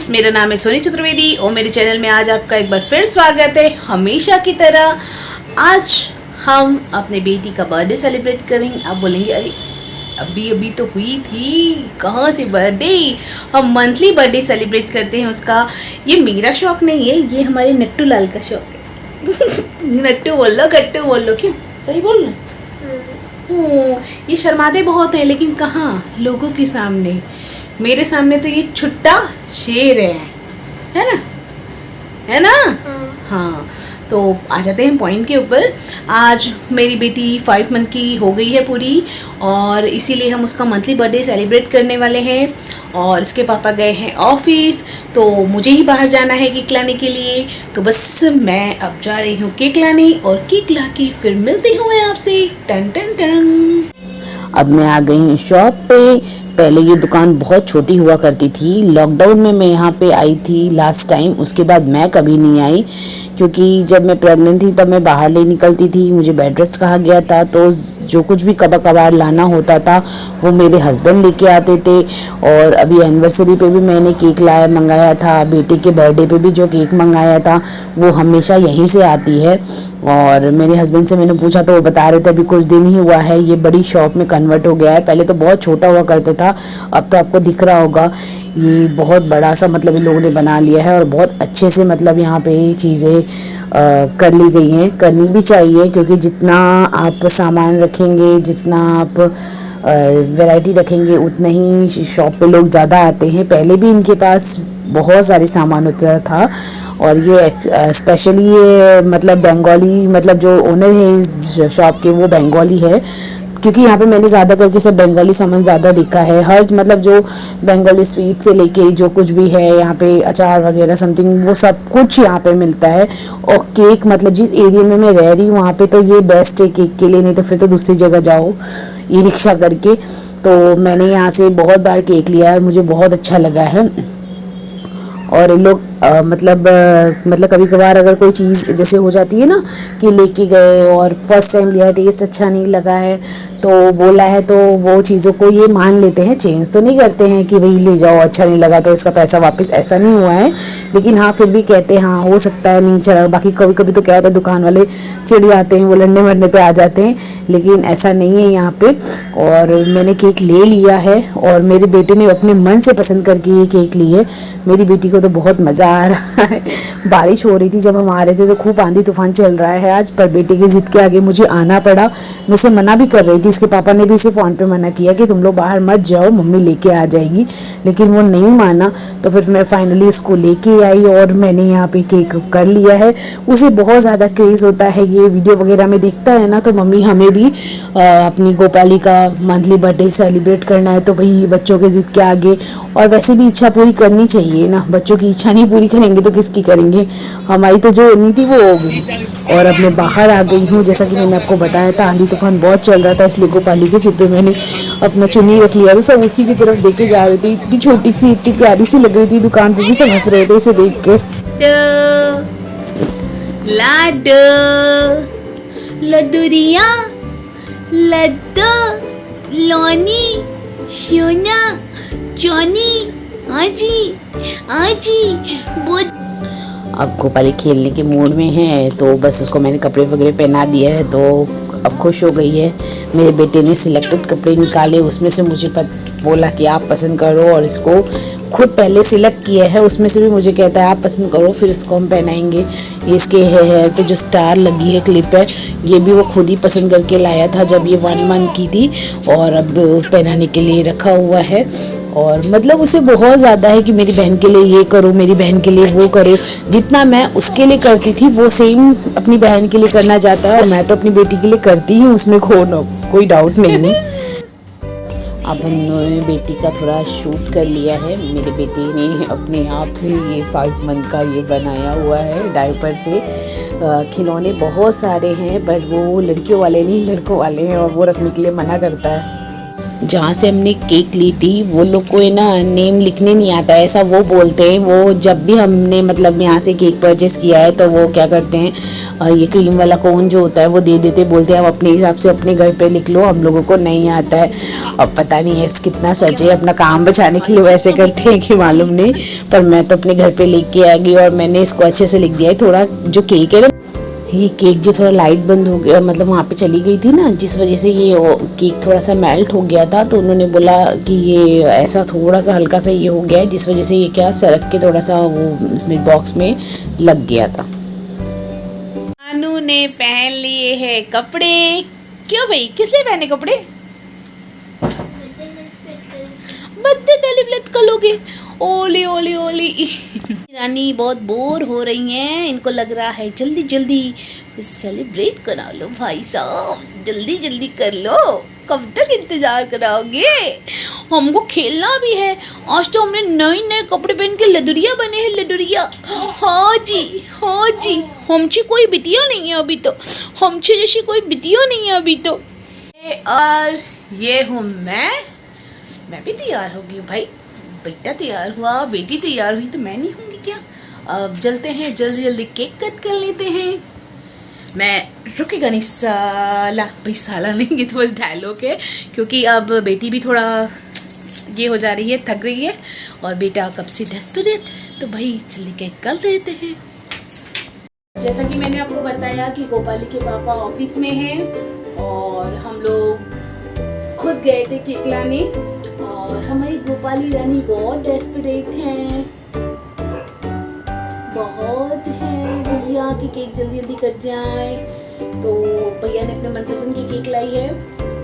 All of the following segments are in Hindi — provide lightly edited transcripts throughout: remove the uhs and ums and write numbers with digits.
मेरा नाम है सोनी चतुर्वेदी और मेरे चैनल में आज आपका एक बार फिर स्वागत है। हमेशा की तरह आज हम अपने बेटी का बर्थडे सेलिब्रेट करेंगे। आप बोलेंगे अरे अभी तो हुई थी, कहाँ से बर्थडे। हम मंथली बर्थडे सेलिब्रेट करते हैं उसका। ये मेरा शौक नहीं है, ये हमारे नट्टू लाल का शौक है। नट्टू बोल लो, गट्टू बोल लो, क्यों सही बोल लो। ये शर्माते बहुत हैं, लेकिन कहाँ लोगों के सामने। मेरे सामने तो ये छुट्टा शेर है ना, है ना। हाँ, तो आ जाते हैं पॉइंट के ऊपर। आज मेरी बेटी 5 मंथ की हो गई है पूरी, और इसीलिए हम उसका मंथली बर्थडे सेलिब्रेट करने वाले हैं। और इसके पापा गए हैं ऑफिस, तो मुझे ही बाहर जाना है केक लाने के लिए। तो बस मैं अब जा रही हूँ केक लाने, और केक ला के फिर मिलती हूँ मैं आपसे। टन टन टन। अब मैं आ गई हूँ शॉप पे। पहले ये दुकान बहुत छोटी हुआ करती थी। लॉकडाउन में मैं यहाँ पे आई थी लास्ट टाइम, उसके बाद मैं कभी नहीं आई, क्योंकि जब मैं प्रेग्नेंट थी तब मैं बाहर नहीं निकलती थी। मुझे बेड रेस्ट कहा गया था, तो जो कुछ भी कभी कभार लाना होता था वो मेरे हस्बैंड लेके आते थे। और अभी एनिवर्सरी पे भी मैंने केक मंगाया था। बेटे के बर्थडे पे भी जो केक मंगाया था वो हमेशा यहीं से आती है। और मेरे हस्बैंड से मैंने पूछा तो वो बता रहे थे अभी कुछ दिन ही हुआ है ये बड़ी शॉप में कन्वर्ट हो गया है। पहले तो बहुत छोटा हुआ करता था, अब तो आपको दिख रहा होगा ये बहुत बड़ा सा मतलब इन लोगों ने बना लिया है। और बहुत अच्छे से मतलब यहाँ पे चीज़ें कर ली गई हैं, करनी भी चाहिए, क्योंकि जितना आप सामान रखेंगे, जितना आप वैरायटी रखेंगे, उतना ही शॉप पे लोग ज़्यादा आते हैं। पहले भी इनके पास बहुत सारे सामान होता था, और ये स्पेशली ये मतलब बंगाली, मतलब जो ओनर है इस शॉप के वो बंगाली है, क्योंकि यहाँ पे मैंने ज़्यादा करके सब बंगाली सामान ज़्यादा देखा है। हर मतलब जो बंगाली स्वीट से लेके जो कुछ भी है यहाँ पे, अचार वगैरह समथिंग, वो सब कुछ यहाँ पे मिलता है। और केक मतलब जिस एरिया में मैं रह रही हूँ वहाँ पे तो ये बेस्ट है केक के लिए, नहीं तो फिर तो दूसरी जगह जाओ ई रिक्शा करके। तो मैंने यहाँ से बहुत बार केक लिया है, मुझे बहुत अच्छा लगा है। और इन लोग मतलब कभी कभार अगर कोई चीज़ जैसे हो जाती है ना कि लेके गए और फर्स्ट टाइम लिया, टेस्ट अच्छा नहीं लगा है तो बोला है, तो वो चीज़ों को ये मान लेते हैं, चेंज तो नहीं करते हैं कि भाई ले जाओ अच्छा नहीं लगा तो इसका पैसा वापस, ऐसा नहीं हुआ है। लेकिन हाँ फिर भी कहते हैं हाँ हो सकता है नहीं चला। बाकी कभी कभी तो क्या होता है दुकान वाले चिढ़ जाते हैं, वो लड़ने मरने पे आ जाते हैं, लेकिन ऐसा नहीं है यहाँ पे। और मैंने केक ले लिया है, और मेरे बेटे ने अपने मन से पसंद करके ये केक ली है। मेरी बेटी को तो बहुत मज़ा आ रहा है। बारिश हो रही थी जब हम आ रहे थे, तो खूब आंधी तूफान चल रहा है आज, पर बेटे की जिद के आगे मुझे आना पड़ा। मैं इसे मना भी कर रही थी, इसके पापा ने भी इसे फ़ोन पे मना किया कि तुम लोग बाहर मत जाओ, मम्मी लेके आ जाएगी, लेकिन वो नहीं माना। तो फिर मैं फाइनली उसको लेके आई और मैंने यहाँ पे केक कर लिया है। उसे बहुत ज़्यादा क्रेज़ होता है, ये वीडियो वगैरह में देखता है ना, तो मम्मी हमें भी अपनी गोपाली का मंथली बर्थडे सेलिब्रेट करना है, तो भाई बच्चों के जिद के आगे, और वैसे भी इच्छा पूरी करनी चाहिए ना, बच्चों की इच्छा नहीं पूरी करेंगे तो किसकी करेंगे। हमारी तो जो होनी थी वो हो गई। और अब मैं बाहर आ गई हूँ, जैसा कि मैंने आपको बताया था आंधी तूफान बहुत चल रहा था, इसलिए गोपाली के सिर पे मैंने अपना चुन्नी रख लिया था। सब उसी की तरफ देखे जा रहे थे, इतनी छोटी सी इतनी प्यारी सी लग रही थी, दुकान पे भी सब हंस रहे थे इसे देख के। लाडो लड्डूरिया लड्डू लोनी सोना चोनी आजी आजी बहुत। अब गोपाली खेलने के मूड में है, तो बस उसको मैंने कपड़े वगैरह पहना दिया है, तो अब खुश हो गई है। मेरे बेटे ने सिलेक्टेड कपड़े निकाले, उसमें से मुझे बोला कि आप पसंद करो, और इसको खुद पहले सिलेक्ट किया है, उसमें से भी मुझे कहता है आप पसंद करो, फिर इसको हम पहनाएंगे। ये इसके हेयर पे जो स्टार लगी है क्लिप है, ये भी वो खुद ही पसंद करके लाया था जब ये 1 मंथ की थी, और अब पहनाने के लिए रखा हुआ है। और मतलब उसे बहुत ज़्यादा है कि मेरी बहन के लिए ये करो, मेरी बहन के लिए वो करो। जितना मैं उसके लिए करती थी वो सेम अपनी बहन के लिए करना चाहता है, और मैं तो अपनी बेटी के लिए करती हूँ, उसमें कोई डाउट नहीं है। अब हमने बेटी का थोड़ा शूट कर लिया है। मेरे बेटे ने अपने आप से ये 5 मंथ का ये बनाया हुआ है डायपर से। खिलौने बहुत सारे हैं, बट वो लड़कियों वाले नहीं लड़कों वाले हैं, और वो रखने के लिए मना करता है। जहाँ से हमने केक ली थी वो लोग को है ना नेम लिखने नहीं आता है, ऐसा वो बोलते हैं। वो जब भी हमने मतलब यहाँ से केक परचेस किया है तो वो क्या करते हैं, ये क्रीम वाला कोन जो होता है वो दे देते, बोलते हैं आप अपने हिसाब से अपने घर पे लिख लो, हम लोगों को नहीं आता है। अब पता नहीं है कितना सच है, अपना काम बचाने के लिए वैसे करते हैं कि मालूम नहीं, पर मैं तो अपने घर पे लेके आ गई और मैंने इसको अच्छे से लिख दिया है। थोड़ा जो केक है ना, ये केक जो थोड़ा लाइट बंद हो गया, मतलब वहाँ पे चली गई थी ना, जिस वजह से ये केक थोड़ा सा मेल्ट हो गया था, तो उन्होंने बोला कि ये ऐसा थोड़ा सा हल्का सा ये हो गया है, जिस वजह से ये क्या सरक के थोड़ा सा वो इसमें बॉक्स में लग गया था। अनु ने पहन लिए हैं कपड़े। क्यों भाई, किस लिए पहने कपड़े? बर्थडे सेलिब्रेट करोगे? ओली ओली ओली। रानी बहुत बोर हो रही हैं, इनको लग रहा है जल्दी जल्दी सेलिब्रेट करा लो भाई साहब, जल्दी जल्दी कर लो, कब तक इंतजार कराओगे? हमको खेलना भी है। आज तो हमने नए नए कपड़े पहन के लदुरिया बने हैं, लदुरिया। हाँ जी, हाँ जी, हमची कोई बिटिया नहीं है अभी तो, हमची जैसी कोई बिटिया नहीं है अभी तो। और ये हूँ मैं भी तैयार हो गई हूँ भाई। बेटा तैयार हुआ, बेटी तैयार हुई, तो मैं नहीं होंगी क्या? अब चलते हैं, जल्दी जल्दी केक कट कर लेते हैं। मैं रुकेगा नहीं साला, भाई साला नहीं, ये तो बस डायलॉग है, क्योंकि अब बेटी भी थोड़ा ये हो जा रही है, थक रही है, और बेटा कब से डेस्परेट है, तो भाई जल्दी केक कर लेते हैं। जैसा कि मैंने आपको बताया कि गोपाली के पापा ऑफिस में हैं और हम लोग खुद गए थे केक लाने, और हमारी गोपाली रानी बहुत डेस्परेट हैं, बहुत है भैया कि केक जल्दी जल्दी कट जाए। तो भैया ने अपने मनपसंद की केक लाई है,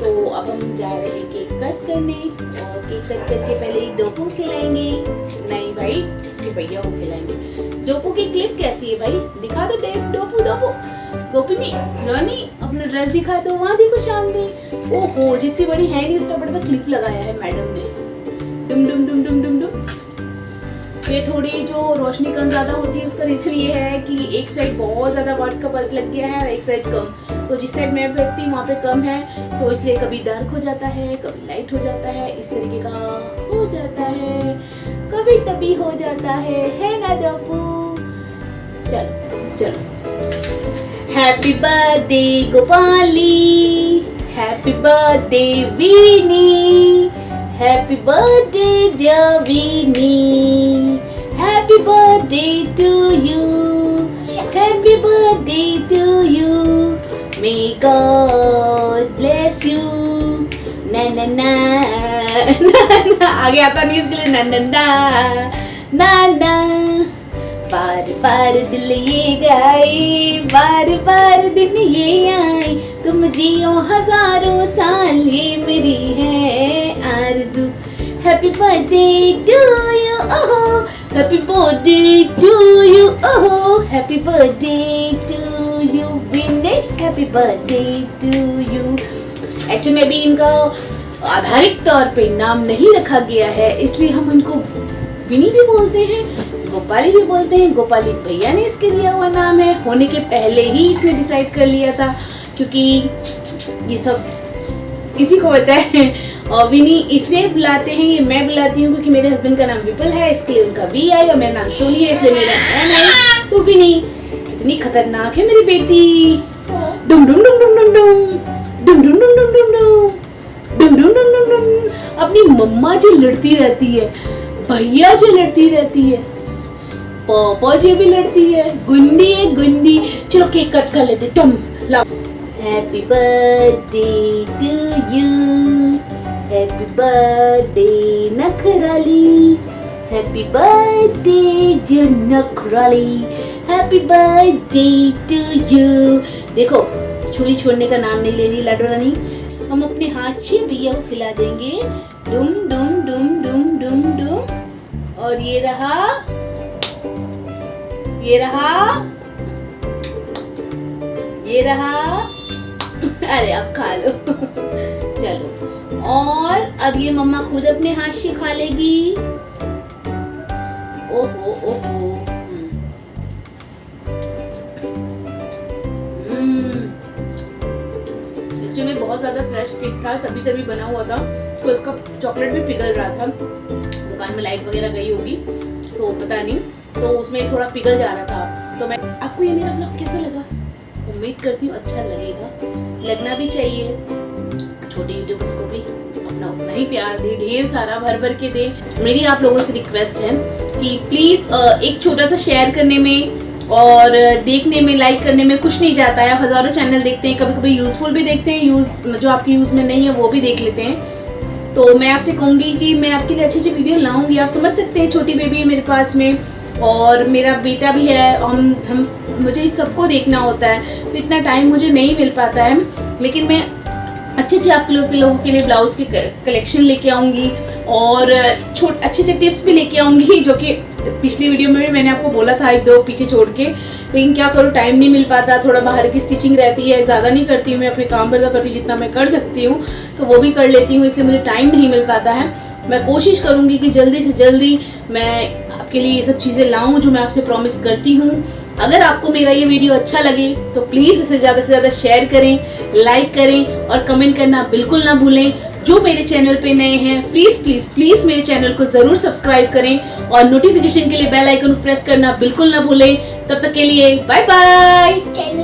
तो अब हम जा रहे हैं केक कट करने, और केक कट करके पहले ही डोपू खिलाएंगे। नहीं भाई, इसके भैया को खिलाएंगे। डोपू की क्लिप कैसी है भाई, दिखा दो डोपू डोपू गोपिनी रानी, अपना ड्रेस दिखा दो, वहाँ देखो सामने। ओहो, जितनी बड़ी है नहीं उतना बड़ा तो क्लिप लगाया है मैडम ने। डुम डुम डुम डुम डुम डुम। ये थोड़ी जो रोशनी कम ज्यादा होती है उसका रीजन ये है कि एक साइड बहुत ज्यादा वाट का बल्ब लग गया है और एक साइड कम, तो जिस साइड मैं बैठती हूँ वहाँ पे कम है, तो इसलिए कभी डार्क हो जाता है, कभी लाइट हो जाता है, इस तरीके का हो जाता है, कभी तभी हो जाता है ना डप्पू? चलो चलो। Happy birthday Gopali, happy birthday Veeni, happy birthday dear Veeni, happy birthday to you, happy birthday to you, may God bless you. ना ना ना आगे आता नहीं इसके लिए ना ना ना ना ना। बार बार दिल ये गाए, बार बार दिन ये आए, तुम जियो हजारों साल, ये मेरी है आरज़ू। हैप्पी बर्थडे टू यू, ओहो हैप्पी बर्थडे टू यू, ओहो happy birthday to you Veeni, happy birthday to you. Actually में भी इनका आधारिक तौर पे नाम नहीं रखा गया है, इसलिए हम इनको विनी भी बोलते हैं, गोपाली भी बोलते हैं। गोपाली भैया ने इसके दिया हुआ नाम है, होने के पहले ही इसने डिसाइड कर लिया था, क्योंकि ये सब इसी को पता है। और विनी इसलिए बुलाते हैं, ये मैं बुलाती हूँ क्योंकि मेरे हस्बैंड का नाम विपुल है, इसके लिए उनका वी आई, और मेरा नाम सोनी है इसलिए मेरा एन आई। तो विनी कितनी खतरनाक है मेरी बेटी। डुम डुम डुम डुम डुम डुम डुम डुम डुम डुम डुम डुम डुम डुम डुम डुम। अपनी मम्मा जी लड़ती रहती है, भैया जी लड़ती रहती है, पापा जी भी लड़ती है, गुंडी है गुंडी। चलो केक कट कर लेते, तुम लाओ। Happy birthday to you, happy birthday नखराली, हैप्पी बर्थडे डियर नखराली, हैप्पी बर्थडे टू यू। देखो छुरी छोड़ने का नाम नहीं ले रही लाडो रानी, हम अपने हाथ से भैया को खिला देंगे। डुम डुम डुम डुम डुम डुम। और ये रहा, ये रहा, ये रहा। अरे अब खा लो। चलो, और अब ये मम्मा खुद अपने हाथ से खा लेगी। ओहो ओहो। एक्चुअली बहुत ज्यादा फ्रेश केक था, तभी तभी बना हुआ था, तो इसका चॉकलेट भी पिघल रहा था। दुकान में लाइट वगैरह गई होगी तो पता नहीं, तो उसमें थोड़ा पिघल जा रहा था। तो मैं आपको ये मेरा व्लॉग कैसा लगा? उम्मीद करती हूँ अच्छा लगेगा, लगना भी चाहिए। छोटे यूट्यूबर्स को भी अपना उतना ही प्यार दे, ढेर सारा भर भर के दे। मेरी आप लोगों से रिक्वेस्ट है कि प्लीज एक छोटा सा शेयर करने में और देखने में, लाइक करने में कुछ नहीं जाता है। हजारों चैनल देखते हैं, कभी कभी यूजफुल भी देखते हैं, जो आपके यूज में नहीं है वो भी देख लेते हैं। तो मैं आपसे कहूंगी कि मैं आपके लिए अच्छी अच्छी वीडियो लाऊंगी। आप समझ सकते हैं, छोटी बेबी है मेरे पास में और मेरा बेटा भी है, हम मुझे सबको देखना होता है, तो इतना टाइम मुझे नहीं मिल पाता है। लेकिन मैं अच्छे अच्छे आप लोगों के लिए ब्लाउज के कलेक्शन लेके आऊँगी और अच्छे अच्छे टिप्स भी लेके आऊँगी, जो कि पिछली वीडियो में भी मैंने आपको बोला था, एक दो पीछे छोड़ के। लेकिन क्या करूँ, टाइम नहीं मिल पाता, थोड़ा बाहर की स्टिचिंग रहती है, ज़्यादा नहीं करती हूँ मैं, अपने काम भर का करती हूँ, जितना मैं कर सकती हूँ तो वो भी कर लेती हूँ, इसलिए मुझे टाइम नहीं मिल पाता है। मैं कोशिश करूँगी कि जल्दी से जल्दी मैं आपके लिए ये सब चीज़ें लाऊं जो मैं आपसे प्रॉमिस करती हूँ। अगर आपको मेरा ये वीडियो अच्छा लगे तो प्लीज़ इसे ज़्यादा से ज़्यादा शेयर करें, लाइक करें और कमेंट करना बिल्कुल ना भूलें। जो मेरे चैनल पे नए हैं प्लीज़ प्लीज़ प्लीज़ मेरे चैनल को ज़रूर सब्सक्राइब करें और नोटिफिकेशन के लिए बेल आइकन प्रेस करना बिल्कुल ना भूलें। तब तक के लिए बाय बाय।